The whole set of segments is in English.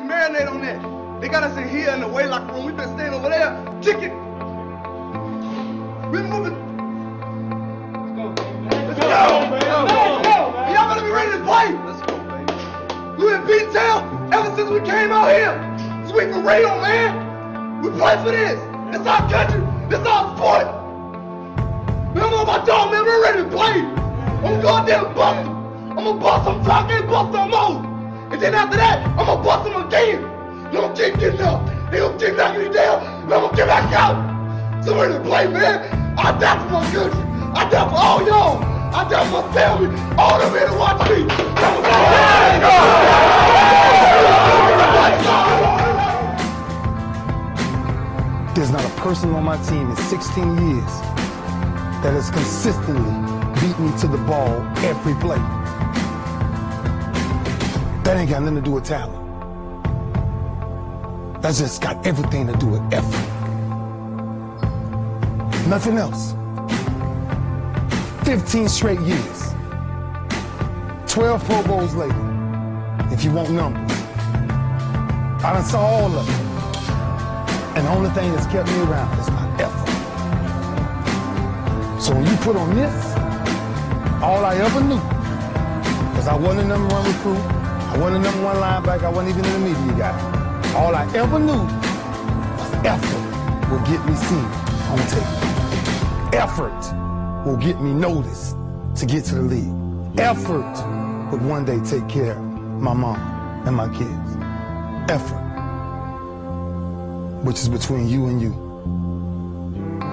marinate on that. They got us in here in the way locker room. We've been staying over there, kicking. We're moving. Let's go. Y'all better be ready to play. Let's go, baby. We in B-Town ever since we came out here. Sweet for real, man. We play for this. It's our country. It's our sport. Man, I'm on my dog, man. We're ready to play. I'm going out there and bust them. I'm gonna bust them, talk and bust them more. And then after that, I'm gonna bust them again. They gonna keep getting up. They gonna keep knocking me down. And I'm gonna get back out. So we're ready to play, man. I die for my country. I die for all y'all. I die for my family. All the men who watch me. There's not a person on my team in 16 years that has consistently beat me to the ball every play. That ain't got nothing to do with talent. That's just got everything to do with effort. Nothing else. 15 straight years. 12 Pro Bowls later, if you want numbers. I done saw all of it. And the only thing that's kept me around is my effort. So when you put on this, all I ever knew, because I wasn't a number one recruit, I wasn't a number one linebacker, I wasn't even in the media guy. All I ever knew was effort will get me seen on tape. Effort will get me noticed to get to the league. Effort would one day take care of my mom and my kids. Effort, which is between you and you.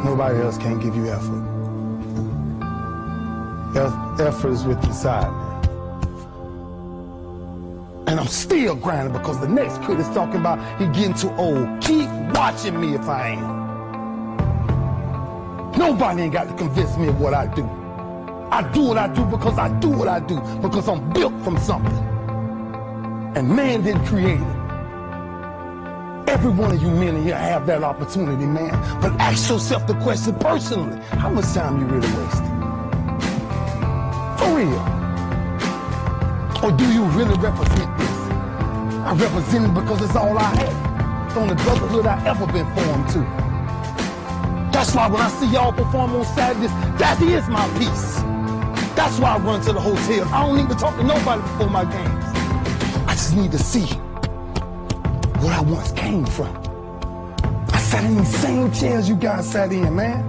Nobody else can give you effort. Effort is with inside, man. And I'm still grinding because the next kid is talking about he getting too old. Keep watching me if I am. Nobody ain't got to convince me of what I do. I do what I do because I do what I do, because I'm built from something. And man didn't create it. Every one of you men in here have that opportunity, man. But ask yourself the question personally, how much time you really wasted? For real. Or do you really represent this? I represent it because it's all I have. It's the only brotherhood I've ever been formed to. That's why when I see y'all perform on Saturdays, that is my peace. That's why I run to the hotels. I don't need to talk to nobody before my games. I just need to see what I once came from. I sat in these same chairs you guys sat in, man.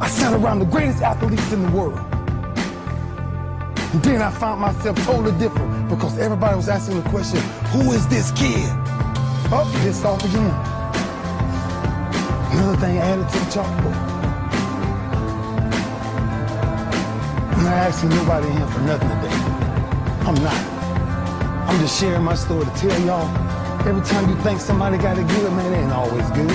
I sat around the greatest athletes in the world. And then I found myself totally different because everybody was asking the question, who is this kid? Oh, pissed off again. Another thing added to the chalkboard. I'm not asking nobody in here for nothing today. I'm not. I'm just sharing my story to tell y'all, every time you think somebody got it good, man, it ain't always good.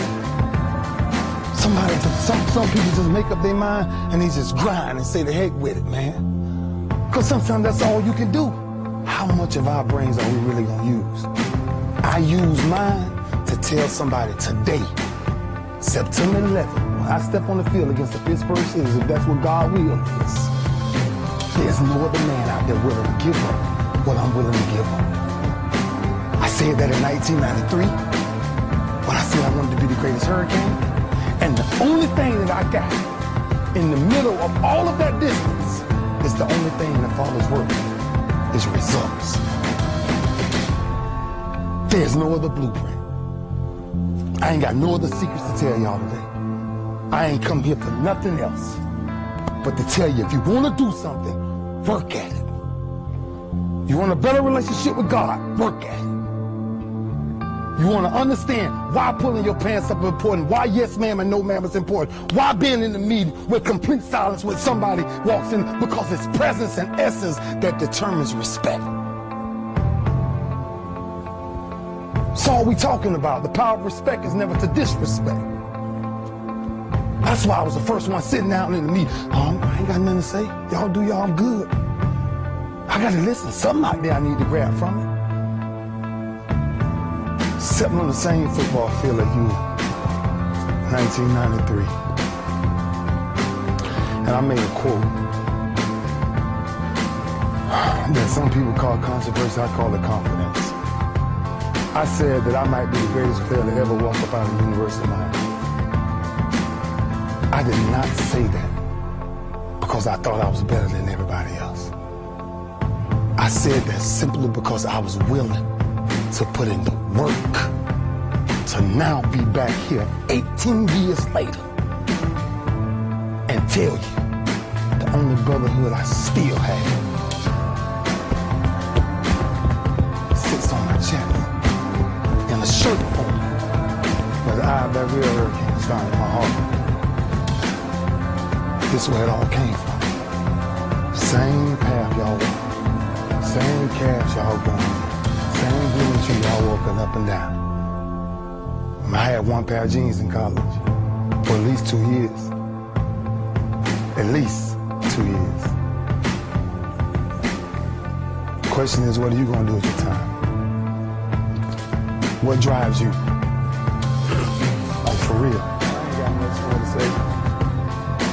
Some people just make up their mind and they just grind and say the heck with it, man. Because sometimes that's all you can do. How much of our brains are we really gonna use? I use mine to tell somebody today, September 11th, when I step on the field against the Pittsburgh Steelers, if that's what God will is, there's no other man out there willing to give up what I'm willing to give up. I said that in 1993, when I said I wanted to be the greatest Hurricane, and the only thing that I got in the middle of all of that distance is the only thing that Father's work is results. There's no other blueprint. I ain't got no other secrets to tell y'all today. I ain't come here for nothing else but to tell you, if you want to do something, work at it. You want a better relationship with God, work at it. You want to understand why pulling your pants up is important, why yes ma'am and no ma'am is important, why being in the meeting with complete silence when somebody walks in, because it's presence and essence that determines respect. That's all we talking about. The power of respect is never to disrespect. That's why I was the first one sitting down in the meeting. I ain't got nothing to say. Y'all do y'all, I'm good. I got to listen. Something out there I need to grab from it. Sitting on the same football field as you, 1993. And I made a quote that some people call controversy, I call it confidence. I said that I might be the greatest player to ever walk up out of the University of Miami. I did not say that because I thought I was better than everybody else. I said that simply because I was willing to put in the work to now be back here 18 years later and tell you the only brotherhood I still have sits on my chest in a shirt form where the eye of that real hurricane is found in my heart. This is where it all came from. Same path y'all walk. Same calves y'all going. Same green tree y'all walking up and down. I had one pair of jeans in college for at least 2 years. At least 2 years. The question is, what are you going to do with your time? What drives you? Like, for real. I ain't got much more to say.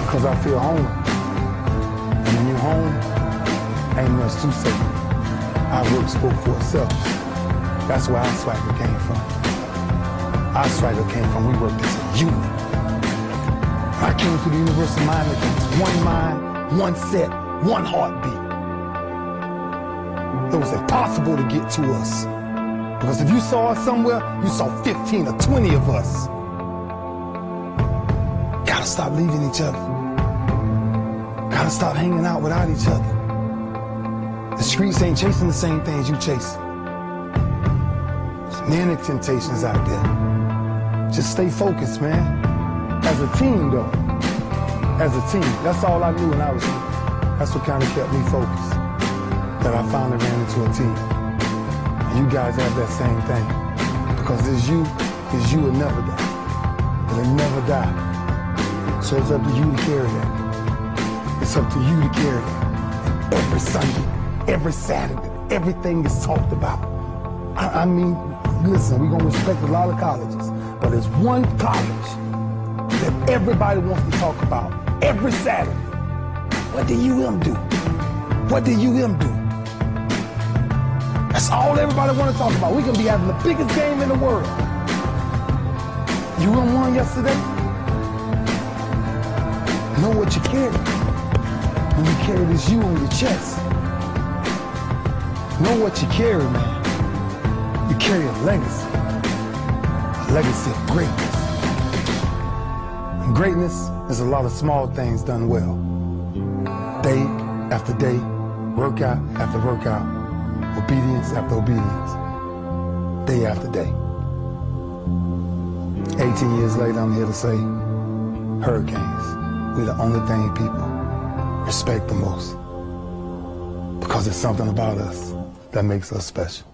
Because I feel home. And when you're home, ain't much to say. Our work spoke for itself. That's where our swagger came from. Our swagger came from, we worked as a unit. I came to the University of Miami with one mind, one set, one heartbeat. It was impossible to get to us. Because if you saw us somewhere, you saw 15 or 20 of us. Gotta stop leaving each other. Gotta stop hanging out without each other. The streets ain't chasing the same things you chase. There's many temptations out there. Just stay focused, man. As a team, though. As a team. That's all I knew when I was here. That's what kind of kept me focused. That I finally ran into a team. And you guys have that same thing. Because it's you will never die. It'll never die. So it's up to you to carry that. It's up to you to carry that. And every Sunday, every Saturday, everything is talked about. I mean, listen, we're going to respect a lot of colleges, but there's one college that everybody wants to talk about every Saturday. What did UM do? What did UM do? That's all everybody want to talk about. We can be having the biggest game in the world. UM won yesterday. Know what you carry. When you carry this U on your chest. Know what you carry, man. You carry a legacy of greatness. And greatness is a lot of small things done well. Day after day, workout after workout, obedience after obedience, day after day. 18 years later, I'm here to say, hurricanes, we're the only thing people respect the most. Because it's something about us that makes us special.